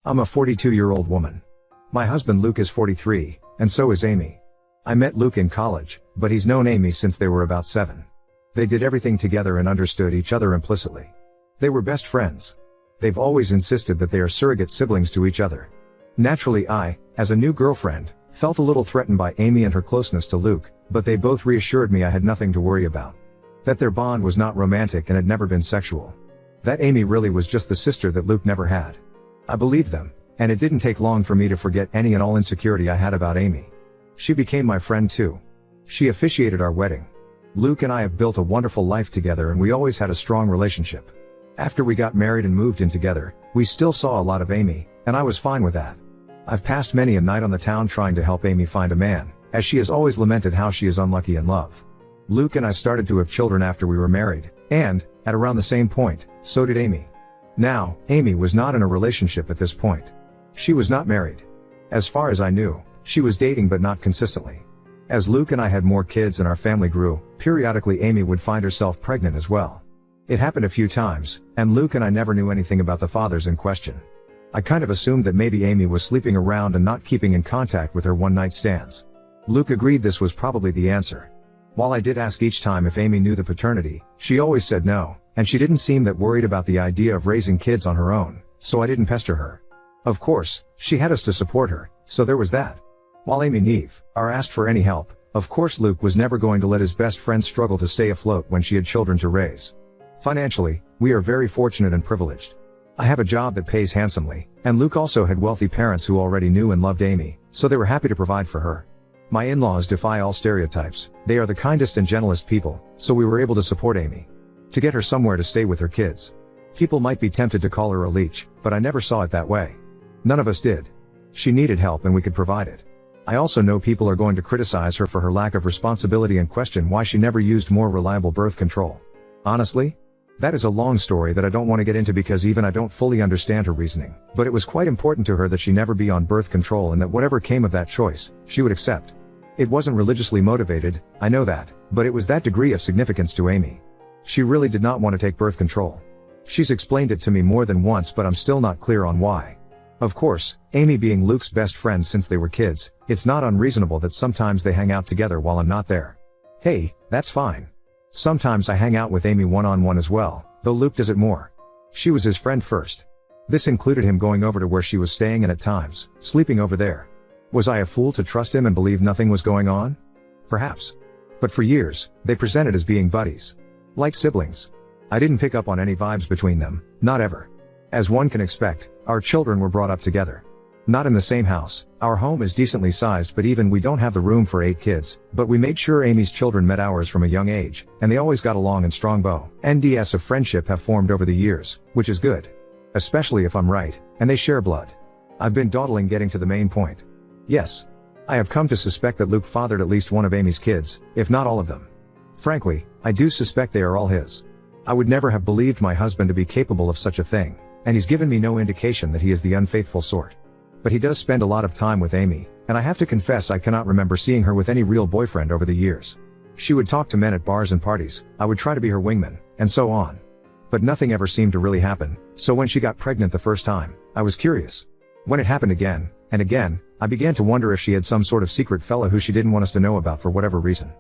I'm a 42-year-old woman. My husband Luke is 43, and so is Amy. I met Luke in college, but he's known Amy since they were about 7. They did everything together and understood each other implicitly. They were best friends. They've always insisted that they are surrogate siblings to each other. Naturally I, as a new girlfriend, felt a little threatened by Amy and her closeness to Luke, but they both reassured me I had nothing to worry about. That their bond was not romantic and had never been sexual. That Amy really was just the sister that Luke never had. I believed them, and it didn't take long for me to forget any and all insecurity I had about Amy. She became my friend too. She officiated our wedding. Luke and I have built a wonderful life together and we always had a strong relationship. After we got married and moved in together, we still saw a lot of Amy, and I was fine with that. I've passed many a night on the town trying to help Amy find a man, as she has always lamented how she is unlucky in love. Luke and I started to have children after we were married, and, at around the same point, so did Amy. Now, Amy was not in a relationship at this point. She was not married. As far as I knew, she was dating but not consistently. As Luke and I had more kids and our family grew, periodically Amy would find herself pregnant as well. It happened a few times, and Luke and I never knew anything about the fathers in question. I kind of assumed that maybe Amy was sleeping around and not keeping in contact with her one-night stands. Luke agreed this was probably the answer. While I did ask each time if Amy knew the paternity, she always said no, and she didn't seem that worried about the idea of raising kids on her own, so I didn't pester her. Of course, she had us to support her, so there was that. While Amy Neve asked for any help, of course Luke was never going to let his best friend struggle to stay afloat when she had children to raise. Financially, we are very fortunate and privileged. I have a job that pays handsomely, and Luke also had wealthy parents who already knew and loved Amy, so they were happy to provide for her. My in-laws defy all stereotypes, they are the kindest and gentlest people, so we were able to support Amy. To get her somewhere to stay with her kids. People might be tempted to call her a leech, but I never saw it that way. None of us did. She needed help and we could provide it. I also know people are going to criticize her for her lack of responsibility and question why she never used more reliable birth control. Honestly? That is a long story that I don't want to get into because even I don't fully understand her reasoning, but it was quite important to her that she never be on birth control and that whatever came of that choice, she would accept. It wasn't religiously motivated, I know that, but it was that degree of significance to Amy. She really did not want to take birth control. She's explained it to me more than once but I'm still not clear on why. Of course, Amy being Luke's best friend since they were kids, it's not unreasonable that sometimes they hang out together while I'm not there. Hey, that's fine. Sometimes I hang out with Amy one-on-one as well, though Luke does it more. She was his friend first. This included him going over to where she was staying and at times, sleeping over there. Was I a fool to trust him and believe nothing was going on? Perhaps. But for years, they presented as being buddies. Like siblings. I didn't pick up on any vibes between them, not ever. As one can expect, our children were brought up together. Not in the same house, our home is decently sized but even we don't have the room for 8 kids, but we made sure Amy's children met ours from a young age, and they always got along and strong bonds of friendship have formed over the years, which is good. Especially if I'm right, and they share blood. I've been dawdling getting to the main point. Yes. I have come to suspect that Luke fathered at least one of Amy's kids, if not all of them. Frankly, I do suspect they are all his. I would never have believed my husband to be capable of such a thing, and he's given me no indication that he is the unfaithful sort. But he does spend a lot of time with Amy, and I have to confess I cannot remember seeing her with any real boyfriend over the years. She would talk to men at bars and parties, I would try to be her wingman, and so on. But nothing ever seemed to really happen, so when she got pregnant the first time, I was curious. When it happened again, and again, I began to wonder if she had some sort of secret fella who she didn't want us to know about for whatever reason.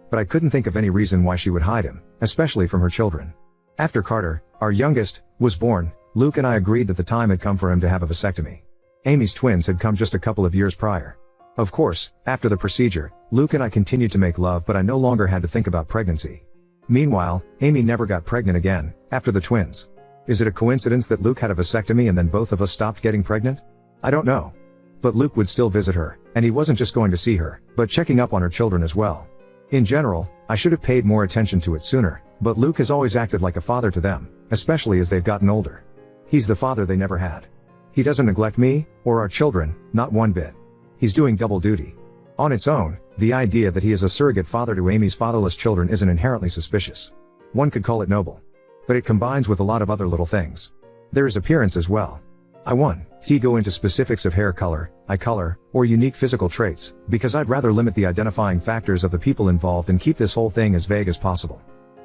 But I couldn't think of any reason why she would hide him, especially from her children. After Carter, our youngest, was born, Luke and I agreed that the time had come for him to have a vasectomy. Amy's twins had come just a couple of years prior. Of course, after the procedure, Luke and I continued to make love but I no longer had to think about pregnancy. Meanwhile, Amy never got pregnant again, after the twins. Is it a coincidence that Luke had a vasectomy and then both of us stopped getting pregnant? I don't know. But Luke would still visit her, and he wasn't just going to see her, but checking up on her children as well. In general, I should have paid more attention to it sooner, but Luke has always acted like a father to them, especially as they've gotten older. He's the father they never had. He doesn't neglect me, or our children, not one bit. He's doing double duty. On its own, the idea that he is a surrogate father to Amy's fatherless children isn't inherently suspicious. One could call it noble. But it combines with a lot of other little things. There is appearance as well. I won't go into specifics of hair color, eye color, or unique physical traits, because I'd rather limit the identifying factors of the people involved and keep this whole thing as vague as possible.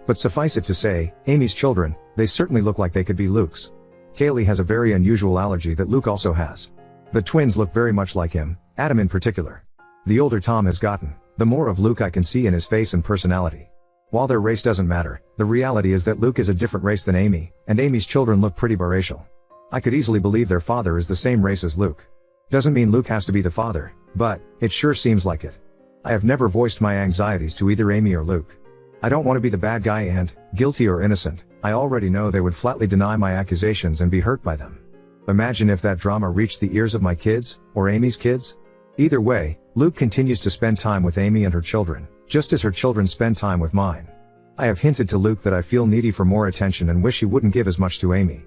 But suffice it to say, Amy's children, they certainly look like they could be Luke's. Kaylee has a very unusual allergy that Luke also has. The twins look very much like him, Adam in particular. The older Tom has gotten, the more of Luke I can see in his face and personality. While their race doesn't matter, the reality is that Luke is a different race than Amy, and Amy's children look pretty biracial. I could easily believe their father is the same race as Luke. Doesn't mean Luke has to be the father, but it sure seems like it. I have never voiced my anxieties to either Amy or Luke. I don't want to be the bad guy and, guilty or innocent, I already know they would flatly deny my accusations and be hurt by them. Imagine if that drama reached the ears of my kids, or Amy's kids? Either way, Luke continues to spend time with Amy and her children, just as her children spend time with mine. I have hinted to Luke that I feel needy for more attention and wish he wouldn't give as much to Amy.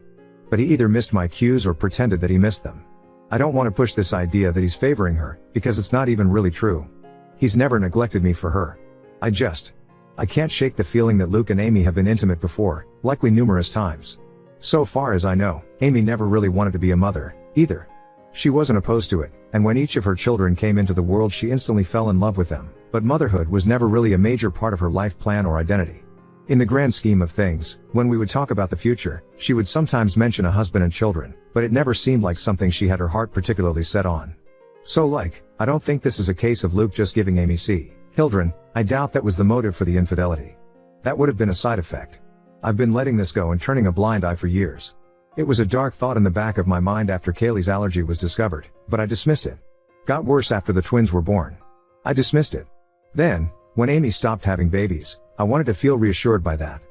But he either missed my cues or pretended that he missed them. I don't want to push this idea that he's favoring her, because it's not even really true. He's never neglected me for her. I can't shake the feeling that Luke and Amy have been intimate before, likely numerous times. So far as I know, Amy never really wanted to be a mother, either. She wasn't opposed to it, and when each of her children came into the world she instantly fell in love with them, but motherhood was never really a major part of her life plan or identity. In the grand scheme of things, when we would talk about the future, she would sometimes mention a husband and children, but it never seemed like something she had her heart particularly set on. I don't think this is a case of Luke just giving Amy children. I doubt that was the motive for the infidelity. That would have been a side effect. I've been letting this go and turning a blind eye for years. It was a dark thought in the back of my mind after Kaylee's allergy was discovered, but I dismissed it. Got worse after the twins were born. I dismissed it. Then, when Amy stopped having babies, I wanted to feel reassured by that.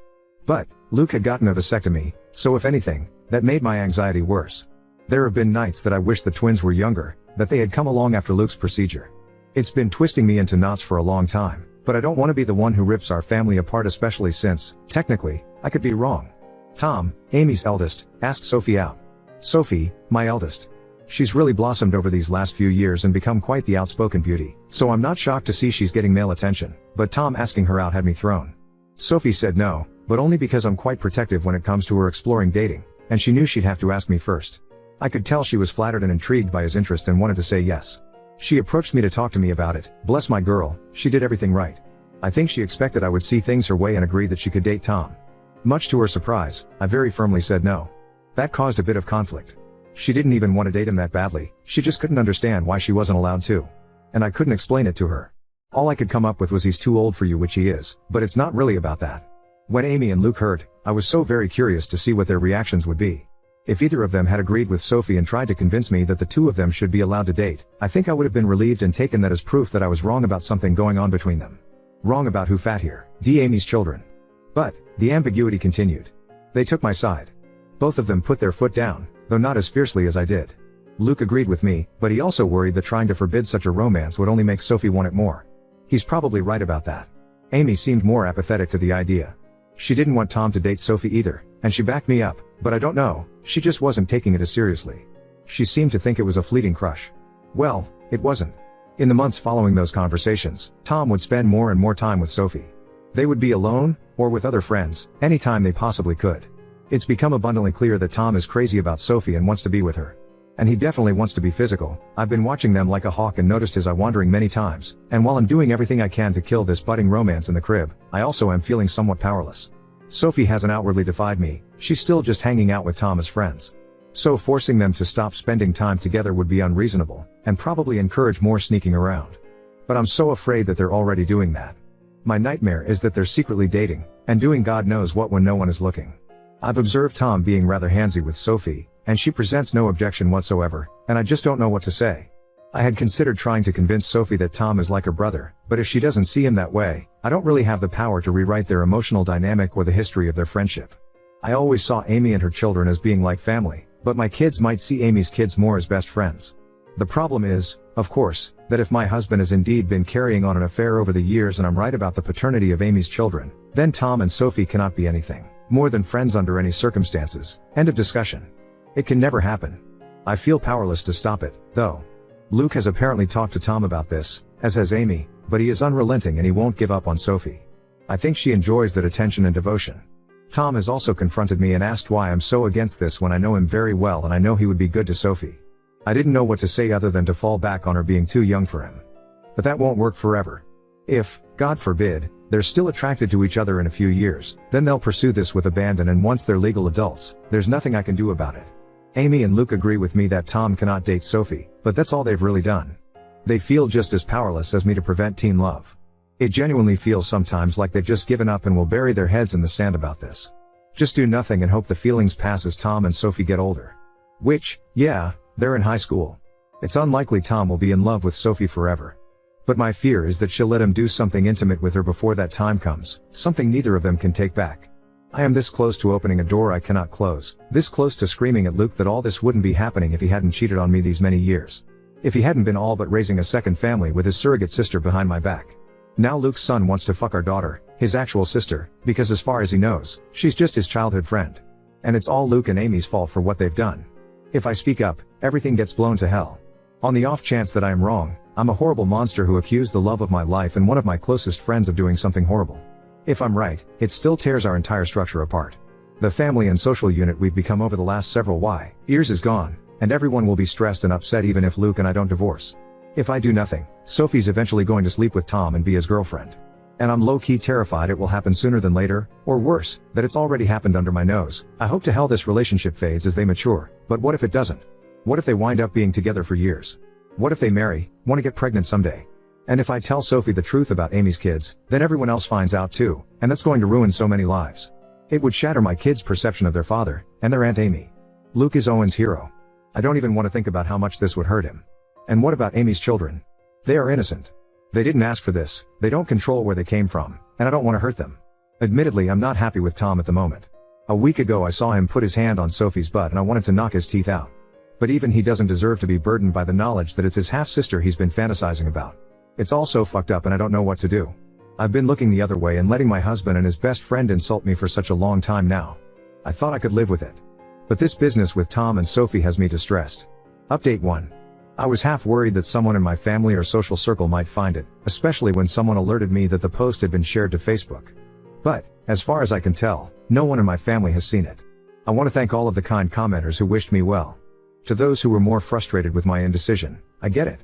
But, Luke had gotten a vasectomy, so if anything, that made my anxiety worse. There have been nights that I wish the twins were younger, that they had come along after Luke's procedure. It's been twisting me into knots for a long time, but I don't want to be the one who rips our family apart, especially since, technically, I could be wrong. Tom, Amy's eldest, asked Sophie out. Sophie, my eldest. She's really blossomed over these last few years and become quite the outspoken beauty, so I'm not shocked to see she's getting male attention, but Tom asking her out had me thrown. Sophie said no, but only because I'm quite protective when it comes to her exploring dating, and she knew she'd have to ask me first. I could tell she was flattered and intrigued by his interest and wanted to say yes. She approached me to talk to me about it. Bless my girl, she did everything right. I think she expected I would see things her way and agree that she could date Tom. Much to her surprise, I very firmly said no. That caused a bit of conflict. She didn't even want to date him that badly, she just couldn't understand why she wasn't allowed to. And I couldn't explain it to her. All I could come up with was he's too old for you, which he is, but it's not really about that. When Amy and Luke heard, I was so very curious to see what their reactions would be. If either of them had agreed with Sophie and tried to convince me that the two of them should be allowed to date, I think I would have been relieved and taken that as proof that I was wrong about something going on between them. Wrong about who fat here, Amy's children. But, the ambiguity continued. They took my side. Both of them put their foot down, though not as fiercely as I did. Luke agreed with me, but he also worried that trying to forbid such a romance would only make Sophie want it more. He's probably right about that. Amy seemed more apathetic to the idea. She didn't want Tom to date Sophie either, and she backed me up, but I don't know, she just wasn't taking it as seriously. She seemed to think it was a fleeting crush. Well, it wasn't. In the months following those conversations, Tom would spend more and more time with Sophie. They would be alone, or with other friends, anytime they possibly could. It's become abundantly clear that Tom is crazy about Sophie and wants to be with her. And he definitely wants to be physical. I've been watching them like a hawk and noticed his eye wandering many times, and while I'm doing everything I can to kill this budding romance in the crib, I also am feeling somewhat powerless. Sophie hasn't outwardly defied me, she's still just hanging out with Tom as friends. So forcing them to stop spending time together would be unreasonable, and probably encourage more sneaking around. But I'm so afraid that they're already doing that. My nightmare is that they're secretly dating, and doing God knows what when no one is looking. I've observed Tom being rather handsy with Sophie, and she presents no objection whatsoever, and I just don't know what to say. I had considered trying to convince Sophie that Tom is like her brother, but if she doesn't see him that way, I don't really have the power to rewrite their emotional dynamic or the history of their friendship. I always saw Amy and her children as being like family, but my kids might see Amy's kids more as best friends. The problem is, of course, that if my husband has indeed been carrying on an affair over the years and I'm right about the paternity of Amy's children, then Tom and Sophie cannot be anything more than friends under any circumstances. End of discussion. It can never happen. I feel powerless to stop it, though. Luke has apparently talked to Tom about this, as has Amy, but he is unrelenting and he won't give up on Sophie. I think she enjoys that attention and devotion. Tom has also confronted me and asked why I'm so against this when I know him very well and I know he would be good to Sophie. I didn't know what to say other than to fall back on her being too young for him. But that won't work forever. If, God forbid, They're still attracted to each other in a few years, then they'll pursue this with abandon, and once they're legal adults, there's nothing I can do about it. Amy and Luke agree with me that Tom cannot date Sophie, but that's all they've really done. They feel just as powerless as me to prevent teen love. It genuinely feels sometimes like they've just given up and will bury their heads in the sand about this. Just do nothing and hope the feelings pass as Tom and Sophie get older. Which, yeah, they're in high school. It's unlikely Tom will be in love with Sophie forever. But my fear is that she'll let him do something intimate with her before that time comes, something neither of them can take back. I am this close to opening a door I cannot close, this close to screaming at Luke that all this wouldn't be happening if he hadn't cheated on me these many years. If he hadn't been all but raising a second family with his surrogate sister behind my back. Now Luke's son wants to fuck our daughter, his actual sister, because as far as he knows, she's just his childhood friend. And it's all Luke and Amy's fault for what they've done. If I speak up, everything gets blown to hell. On the off chance that I am wrong, I'm a horrible monster who accused the love of my life and one of my closest friends of doing something horrible. If I'm right, it still tears our entire structure apart. The family and social unit we've become over the last several years is gone, and everyone will be stressed and upset even if Luke and I don't divorce. If I do nothing, Sophie's eventually going to sleep with Tom and be his girlfriend. And I'm low-key terrified it will happen sooner than later, or worse, that it's already happened under my nose. I hope to hell this relationship fades as they mature, but what if it doesn't? What if they wind up being together for years? What if they marry, want to get pregnant someday? And if I tell Sophie the truth about Amy's kids, then everyone else finds out too, and that's going to ruin so many lives. It would shatter my kids' perception of their father, and their Aunt Amy. Luke is Owen's hero. I don't even want to think about how much this would hurt him. And what about Amy's children? They are innocent. They didn't ask for this, they don't control where they came from, and I don't want to hurt them. Admittedly, I'm not happy with Tom at the moment. A week ago I saw him put his hand on Sophie's butt and I wanted to knock his teeth out. But even he doesn't deserve to be burdened by the knowledge that it's his half-sister he's been fantasizing about. It's all so fucked up and I don't know what to do. I've been looking the other way and letting my husband and his best friend insult me for such a long time now. I thought I could live with it. But this business with Tom and Sophie has me distressed. Update 1. I was half worried that someone in my family or social circle might find it, especially when someone alerted me that the post had been shared to Facebook. But, as far as I can tell, no one in my family has seen it. I want to thank all of the kind commenters who wished me well. To those who were more frustrated with my indecision, I get it.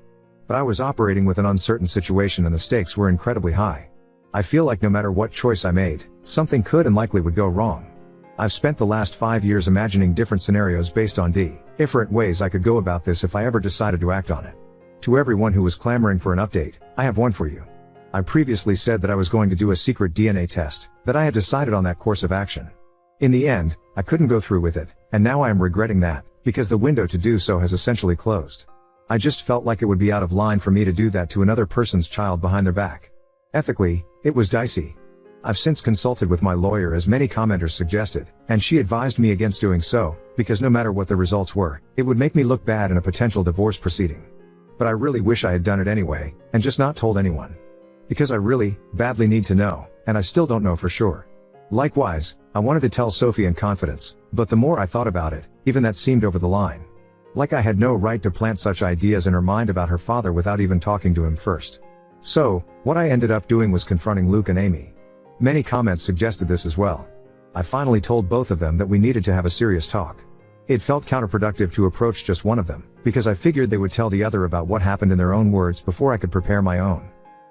But I was operating with an uncertain situation and the stakes were incredibly high. I feel like no matter what choice I made, something could and likely would go wrong. I've spent the last 5 years imagining different scenarios based on different ways I could go about this if I ever decided to act on it. To everyone who was clamoring for an update, I have one for you. I previously said that I was going to do a secret DNA test, that I had decided on that course of action. In the end, I couldn't go through with it, and now I am regretting that, because the window to do so has essentially closed. I just felt like it would be out of line for me to do that to another person's child behind their back. Ethically, it was dicey. I've since consulted with my lawyer as many commenters suggested, and she advised me against doing so, because no matter what the results were, it would make me look bad in a potential divorce proceeding. But I really wish I had done it anyway, and just not told anyone. Because I really, badly need to know, and I still don't know for sure. Likewise, I wanted to tell Sophie in confidence, but the more I thought about it, even that seemed over the line. Like I had no right to plant such ideas in her mind about her father without even talking to him first. So, what I ended up doing was confronting Luke and Amy. Many comments suggested this as well. I finally told both of them that we needed to have a serious talk. It felt counterproductive to approach just one of them, because I figured they would tell the other about what happened in their own words before I could prepare my own.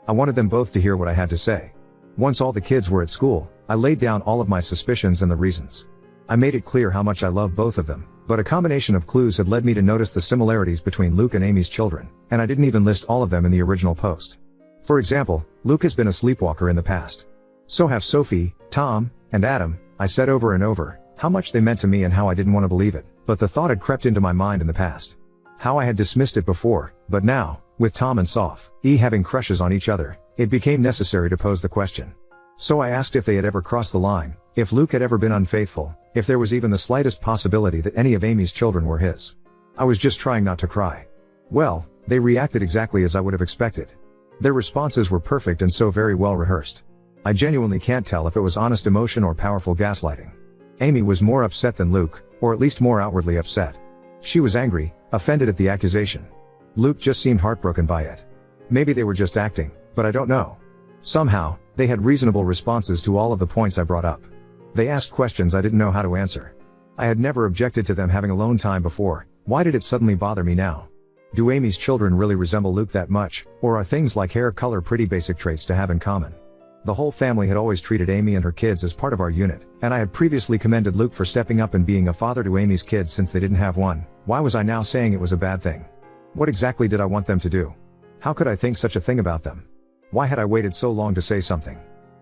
I wanted them both to hear what I had to say. Once all the kids were at school, I laid down all of my suspicions and the reasons. I made it clear how much I love both of them, but a combination of clues had led me to notice the similarities between Luke and Amy's children, and I didn't even list all of them in the original post. For example, Luke has been a sleepwalker in the past. So have Sophie, Tom, and Adam. I said over and over how much they meant to me and how I didn't want to believe it, but the thought had crept into my mind in the past. How I had dismissed it before, but now, with Tom and Sophie having crushes on each other, it became necessary to pose the question. So I asked if they had ever crossed the line, if Luke had ever been unfaithful, if there was even the slightest possibility that any of Amy's children were his. I was just trying not to cry. Well, they reacted exactly as I would have expected. Their responses were perfect and so very well rehearsed. I genuinely can't tell if it was honest emotion or powerful gaslighting. Amy was more upset than Luke, or at least more outwardly upset. She was angry, offended at the accusation. Luke just seemed heartbroken by it. Maybe they were just acting, but I don't know. Somehow, they had reasonable responses to all of the points I brought up. They asked questions I didn't know how to answer. I had never objected to them having alone time before. Why did it suddenly bother me now? Do Amy's children really resemble Luke that much, or are things like hair color pretty basic traits to have in common? The whole family had always treated Amy and her kids as part of our unit, and I had previously commended Luke for stepping up and being a father to Amy's kids since they didn't have one. Why was I now saying it was a bad thing? What exactly did I want them to do? How could I think such a thing about them? Why had I waited so long to say something?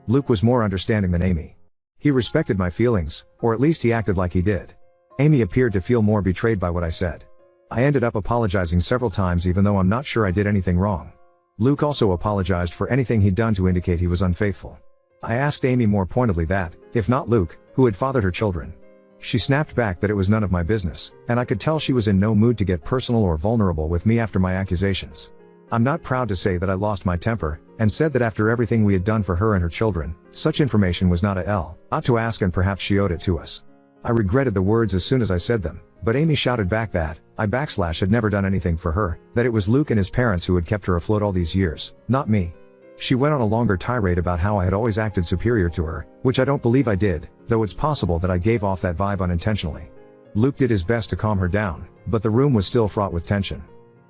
Luke was more understanding than Amy. He respected my feelings, or at least he acted like he did. Amy appeared to feel more betrayed by what I said. I ended up apologizing several times even though I'm not sure I did anything wrong. Luke also apologized for anything he'd done to indicate he was unfaithful. I asked Amy more pointedly that, if not Luke, who had fathered her children. She snapped back that it was none of my business, and I could tell she was in no mood to get personal or vulnerable with me after my accusations. I'm not proud to say that I lost my temper, and said that after everything we had done for her and her children, such information was not ought to ask and perhaps she owed it to us. I regretted the words as soon as I said them, but Amy shouted back that I had never done anything for her, that it was Luke and his parents who had kept her afloat all these years, not me. She went on a longer tirade about how I had always acted superior to her, which I don't believe I did, though it's possible that I gave off that vibe unintentionally. Luke did his best to calm her down, but the room was still fraught with tension.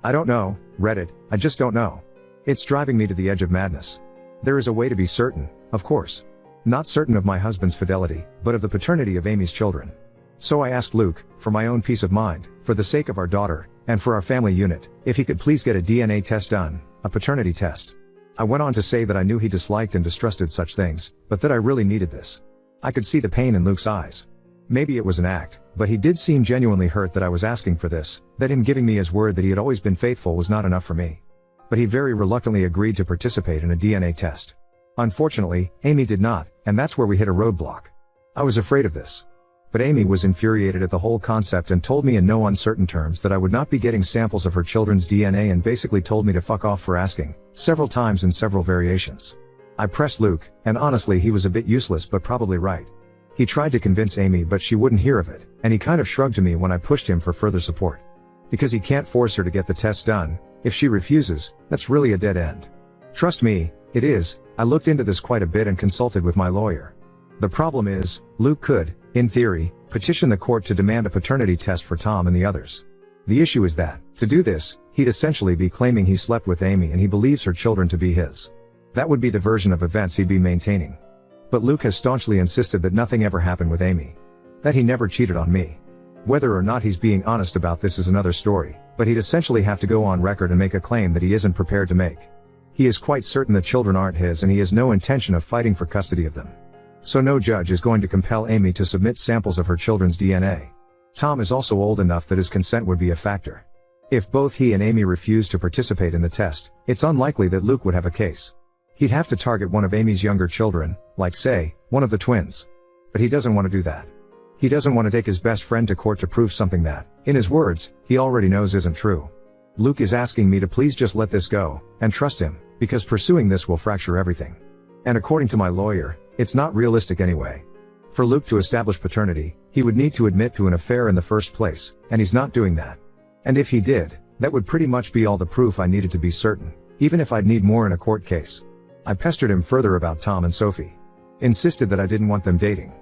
I don't know, Reddit, I just don't know. It's driving me to the edge of madness. There is a way to be certain, of course. Not certain of my husband's fidelity, but of the paternity of Amy's children. So I asked Luke, for my own peace of mind, for the sake of our daughter, and for our family unit, if he could please get a DNA test done, a paternity test. I went on to say that I knew he disliked and distrusted such things, but that I really needed this. I could see the pain in Luke's eyes. Maybe it was an act, but he did seem genuinely hurt that I was asking for this, that him giving me his word that he had always been faithful was not enough for me. But he very reluctantly agreed to participate in a DNA test. Unfortunately, Amy did not, and that's where we hit a roadblock. I was afraid of this. But Amy was infuriated at the whole concept and told me in no uncertain terms that I would not be getting samples of her children's DNA and basically told me to fuck off for asking, several times in several variations. I pressed Luke, and honestly he was a bit useless but probably right. He tried to convince Amy but she wouldn't hear of it, and he kind of shrugged to me when I pushed him for further support. Because he can't force her to get the test done. If she refuses, that's really a dead end. Trust me, it is. I looked into this quite a bit and consulted with my lawyer. The problem is, Luke could, in theory, petition the court to demand a paternity test for Tom and the others. The issue is that, to do this, he'd essentially be claiming he slept with Amy and he believes her children to be his. That would be the version of events he'd be maintaining. But Luke has staunchly insisted that nothing ever happened with Amy. That he never cheated on me. Whether or not he's being honest about this is another story, but he'd essentially have to go on record and make a claim that he isn't prepared to make. He is quite certain the children aren't his and he has no intention of fighting for custody of them. So no judge is going to compel Amy to submit samples of her children's DNA. Tom is also old enough that his consent would be a factor. If both he and Amy refuse to participate in the test, it's unlikely that Luke would have a case. He'd have to target one of Amy's younger children, like say, one of the twins. But he doesn't want to do that. He doesn't want to take his best friend to court to prove something that, in his words, he already knows isn't true. Luke is asking me to please just let this go, and trust him, because pursuing this will fracture everything. And according to my lawyer, it's not realistic anyway. For Luke to establish paternity, he would need to admit to an affair in the first place, and he's not doing that. And if he did, that would pretty much be all the proof I needed to be certain, even if I'd need more in a court case. I pestered him further about Tom and Sophie. Insisted that I didn't want them dating.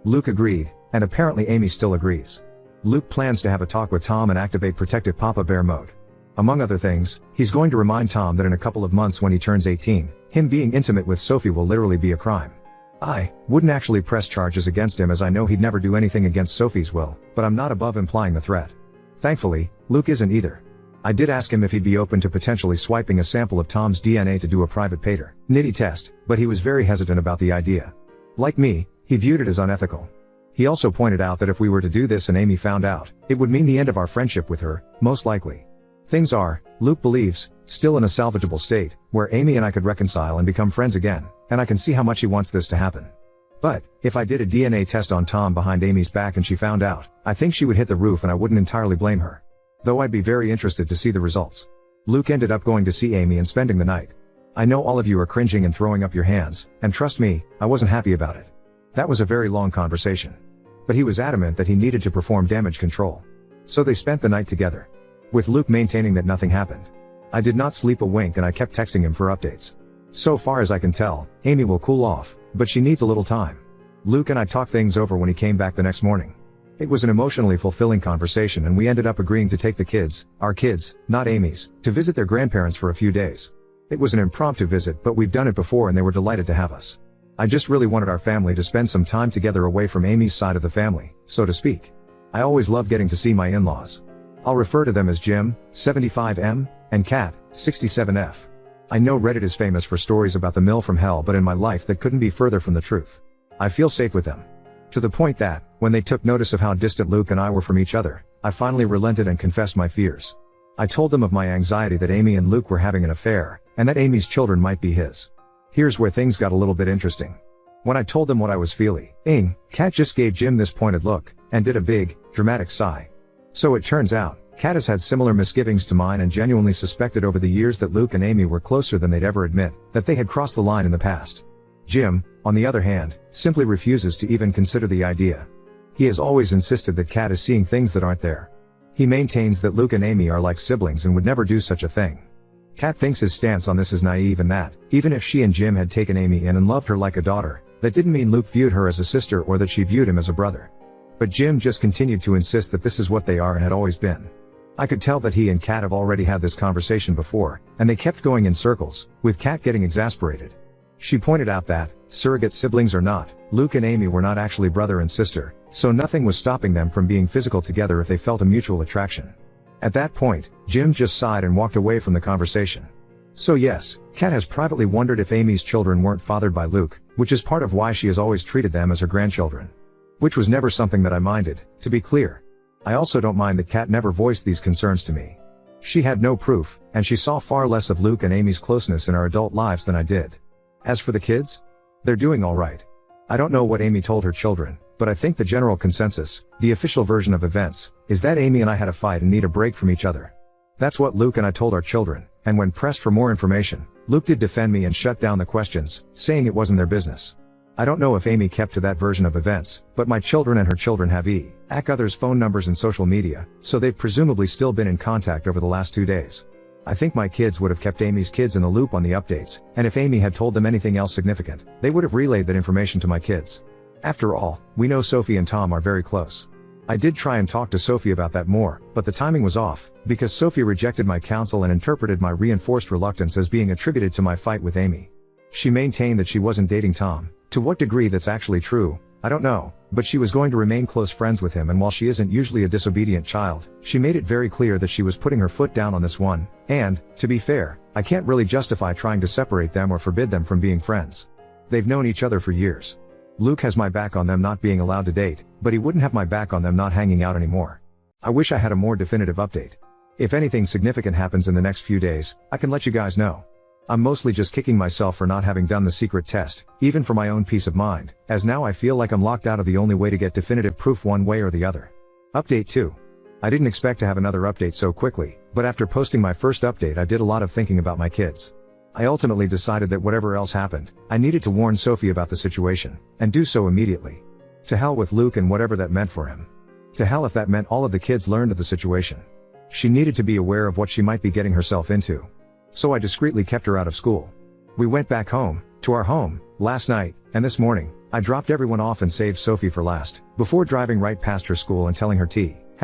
Luke agreed, and apparently Amy still agrees. Luke plans to have a talk with Tom and activate protective Papa Bear mode. Among other things, he's going to remind Tom that in a couple of months when he turns 18, him being intimate with Sophie will literally be a crime. I wouldn't actually press charges against him as I know he'd never do anything against Sophie's will, but I'm not above implying the threat. Thankfully, Luke isn't either. I did ask him if he'd be open to potentially swiping a sample of Tom's DNA to do a private paternity test, but he was very hesitant about the idea. Like me, he viewed it as unethical. He also pointed out that if we were to do this and Amy found out, it would mean the end of our friendship with her, most likely. Things are, Luke believes, still in a salvageable state, where Amy and I could reconcile and become friends again, and I can see how much he wants this to happen. But, if I did a DNA test on Tom behind Amy's back and she found out, I think she would hit the roof and I wouldn't entirely blame her. Though I'd be very interested to see the results. Luke ended up going to see Amy and spending the night. I know all of you are cringing and throwing up your hands, and trust me, I wasn't happy about it. That was a very long conversation. But he was adamant that he needed to perform damage control. So they spent the night together. With Luke maintaining that nothing happened. I did not sleep a wink and I kept texting him for updates. So far as I can tell, Amy will cool off, but she needs a little time. Luke and I talked things over when he came back the next morning. It was an emotionally fulfilling conversation and we ended up agreeing to take the kids, our kids, not Amy's, to visit their grandparents for a few days. It was an impromptu visit but we've done it before and they were delighted to have us. I just really wanted our family to spend some time together away from Amy's side of the family, so to speak. I always love getting to see my in-laws. I'll refer to them as Jim, 75M, and Kat, 67F. I know Reddit is famous for stories about the mill from hell, but in my life that couldn't be further from the truth. I feel safe with them. To the point that, when they took notice of how distant Luke and I were from each other, I finally relented and confessed my fears. I told them of my anxiety that Amy and Luke were having an affair, and that Amy's children might be his. Here's where things got a little bit interesting. When I told them what I was feeling, Kat just gave Jim this pointed look, and did a big, dramatic sigh. So it turns out, Kat has had similar misgivings to mine and genuinely suspected over the years that Luke and Amy were closer than they'd ever admit, that they had crossed the line in the past. Jim, on the other hand, simply refuses to even consider the idea. He has always insisted that Kat is seeing things that aren't there. He maintains that Luke and Amy are like siblings and would never do such a thing. Kat thinks his stance on this is naive and that, even if she and Jim had taken Amy in and loved her like a daughter, that didn't mean Luke viewed her as a sister or that she viewed him as a brother. But Jim just continued to insist that this is what they are and had always been. I could tell that he and Kat have already had this conversation before, and they kept going in circles, with Kat getting exasperated. She pointed out that, surrogate siblings or not, Luke and Amy were not actually brother and sister, so nothing was stopping them from being physical together if they felt a mutual attraction. At that point, Jim just sighed and walked away from the conversation. So yes, Kat has privately wondered if Amy's children weren't fathered by Luke, which is part of why she has always treated them as her grandchildren. Which was never something that I minded, to be clear. I also don't mind that Kat never voiced these concerns to me. She had no proof, and she saw far less of Luke and Amy's closeness in our adult lives than I did. As for the kids, they're doing alright. I don't know what Amy told her children, but I think the general consensus, the official version of events, is that Amy and I had a fight and need a break from each other. That's what Luke and I told our children, and when pressed for more information, Luke did defend me and shut down the questions, saying it wasn't their business. I don't know if Amy kept to that version of events, but my children and her children have others' phone numbers and social media, so they've presumably still been in contact over the last 2 days. I think my kids would have kept Amy's kids in the loop on the updates, and if Amy had told them anything else significant, they would have relayed that information to my kids. After all, we know Sophie and Tom are very close. I did try and talk to Sophie about that more, but the timing was off, because Sophie rejected my counsel and interpreted my reinforced reluctance as being attributed to my fight with Amy. She maintained that she wasn't dating Tom. To what degree that's actually true, I don't know, but she was going to remain close friends with him, and while she isn't usually a disobedient child, she made it very clear that she was putting her foot down on this one, and, to be fair, I can't really justify trying to separate them or forbid them from being friends. They've known each other for years. Luke has my back on them not being allowed to date, but he wouldn't have my back on them not hanging out anymore. I wish I had a more definitive update. If anything significant happens in the next few days, I can let you guys know. I'm mostly just kicking myself for not having done the secret test, even for my own peace of mind, as now I feel like I'm locked out of the only way to get definitive proof one way or the other. Update 2. I didn't expect to have another update so quickly, but after posting my first update I did a lot of thinking about my kids. I ultimately decided that whatever else happened, I needed to warn Sophie about the situation, and do so immediately. To hell with Luke and whatever that meant for him. To hell if that meant all of the kids learned of the situation. She needed to be aware of what she might be getting herself into. So I discreetly kept her out of school. We went back home, to our home, last night, and this morning, I dropped everyone off and saved Sophie for last, before driving right past her school and telling her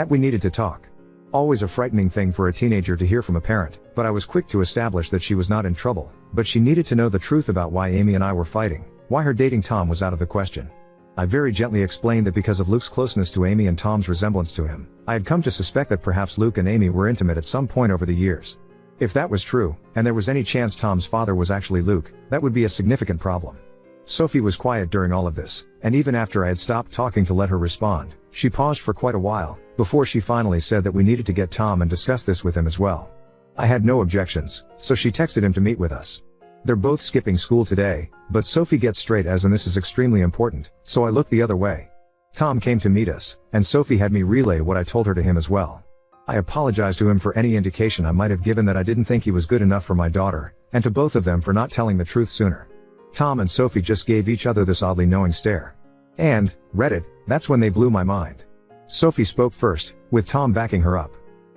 we needed to talk. Always a frightening thing for a teenager to hear from a parent, but I was quick to establish that she was not in trouble, but she needed to know the truth about why Amy and I were fighting, why her dating Tom was out of the question. I very gently explained that because of Luke's closeness to Amy and Tom's resemblance to him, I had come to suspect that perhaps Luke and Amy were intimate at some point over the years. If that was true, and there was any chance Tom's father was actually Luke, that would be a significant problem. Sophie was quiet during all of this, and even after I had stopped talking to let her respond, she paused for quite a while, before she finally said that we needed to get Tom and discuss this with him as well. I had no objections, so she texted him to meet with us. They're both skipping school today, but Sophie gets straight A's and this is extremely important, so I looked the other way. Tom came to meet us, and Sophie had me relay what I told her to him as well. I apologized to him for any indication I might have given that I didn't think he was good enough for my daughter, and to both of them for not telling the truth sooner. Tom and Sophie just gave each other this oddly knowing stare. And, Reddit, that's when they blew my mind. Sophie spoke first, with Tom backing her up.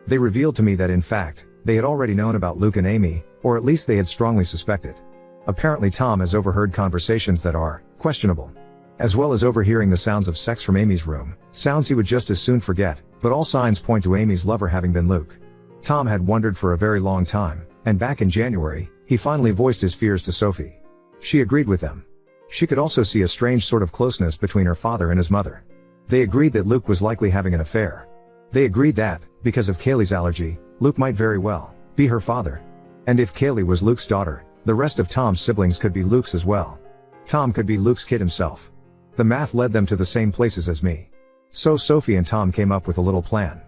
They revealed to me that in fact, they had already known about Luke and Amy, or at least they had strongly suspected. Apparently Tom has overheard conversations that are questionable. As well as overhearing the sounds of sex from Amy's room, sounds he would just as soon forget, but all signs point to Amy's lover having been Luke. Tom had wondered for a very long time, and back in January, he finally voiced his fears to Sophie. She agreed with them. She could also see a strange sort of closeness between her father and his mother. They agreed that Luke was likely having an affair. They agreed that, because of Kaylee's allergy, Luke might very well be her father. And if Kaylee was Luke's daughter, the rest of Tom's siblings could be Luke's as well. Tom could be Luke's kid himself. The math led them to the same places as me. So Sophie and Tom came up with a little plan.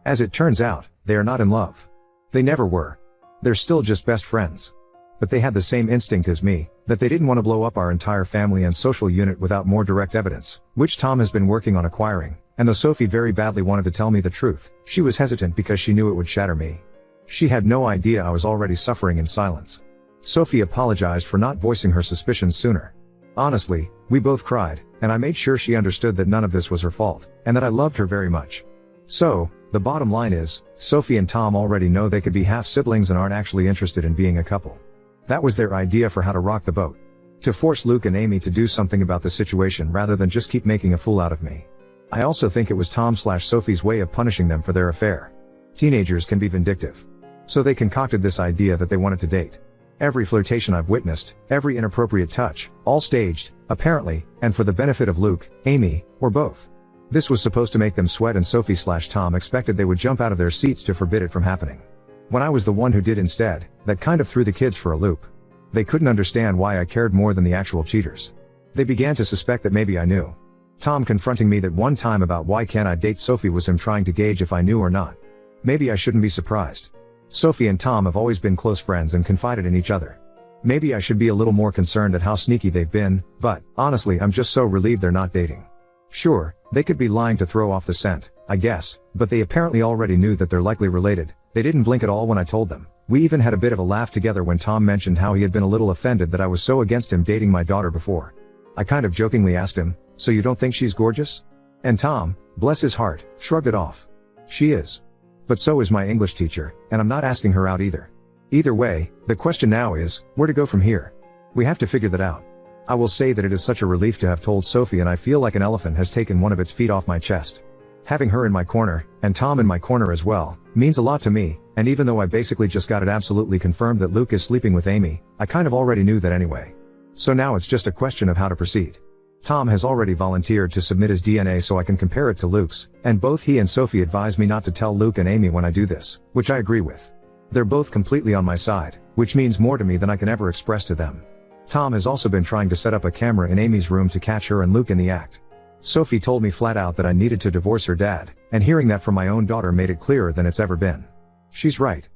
As it turns out, they are not in love. They never were. They're still just best friends. But they had the same instinct as me, that they didn't want to blow up our entire family and social unit without more direct evidence, which Tom has been working on acquiring, and though Sophie very badly wanted to tell me the truth, she was hesitant because she knew it would shatter me. She had no idea I was already suffering in silence. Sophie apologized for not voicing her suspicions sooner. Honestly, we both cried, and I made sure she understood that none of this was her fault, and that I loved her very much. So, the bottom line is, Sophie and Tom already know they could be half siblings and aren't actually interested in being a couple. That was their idea for how to rock the boat. To force Luke and Amy to do something about the situation rather than just keep making a fool out of me. I also think it was Tom/Sophie's way of punishing them for their affair. Teenagers can be vindictive. So they concocted this idea that they wanted to date. Every flirtation I've witnessed, every inappropriate touch, all staged, apparently, and for the benefit of Luke, Amy, or both. This was supposed to make them sweat, and Sophie/Tom expected they would jump out of their seats to forbid it from happening. When I was the one who did instead, that kind of threw the kids for a loop. They couldn't understand why I cared more than the actual cheaters. They began to suspect that maybe I knew. Tom confronting me that one time about why can't I date Sophie was him trying to gauge if I knew or not. Maybe I shouldn't be surprised. Sophie and Tom have always been close friends and confided in each other. Maybe I should be a little more concerned at how sneaky they've been, but, honestly, I'm just so relieved they're not dating. Sure, they could be lying to throw off the scent, I guess, but they apparently already knew that they're likely related. They didn't blink at all when I told them. We even had a bit of a laugh together when Tom mentioned how he had been a little offended that I was so against him dating my daughter before. I kind of jokingly asked him, "So you don't think she's gorgeous?" And Tom, bless his heart, shrugged it off. She is. But so is my English teacher, and I'm not asking her out either. Either way, the question now is, where to go from here? We have to figure that out. I will say that it is such a relief to have told Sophie, and I feel like an elephant has taken one of its feet off my chest. Having her in my corner, and Tom in my corner as well, means a lot to me, and even though I basically just got it absolutely confirmed that Luke is sleeping with Amy, I kind of already knew that anyway. So now it's just a question of how to proceed. Tom has already volunteered to submit his DNA so I can compare it to Luke's, and both he and Sophie advised me not to tell Luke and Amy when I do this, which I agree with. They're both completely on my side, which means more to me than I can ever express to them. Tom has also been trying to set up a camera in Amy's room to catch her and Luke in the act. Sophie told me flat out that I needed to divorce her dad, and hearing that from my own daughter made it clearer than it's ever been. She's right.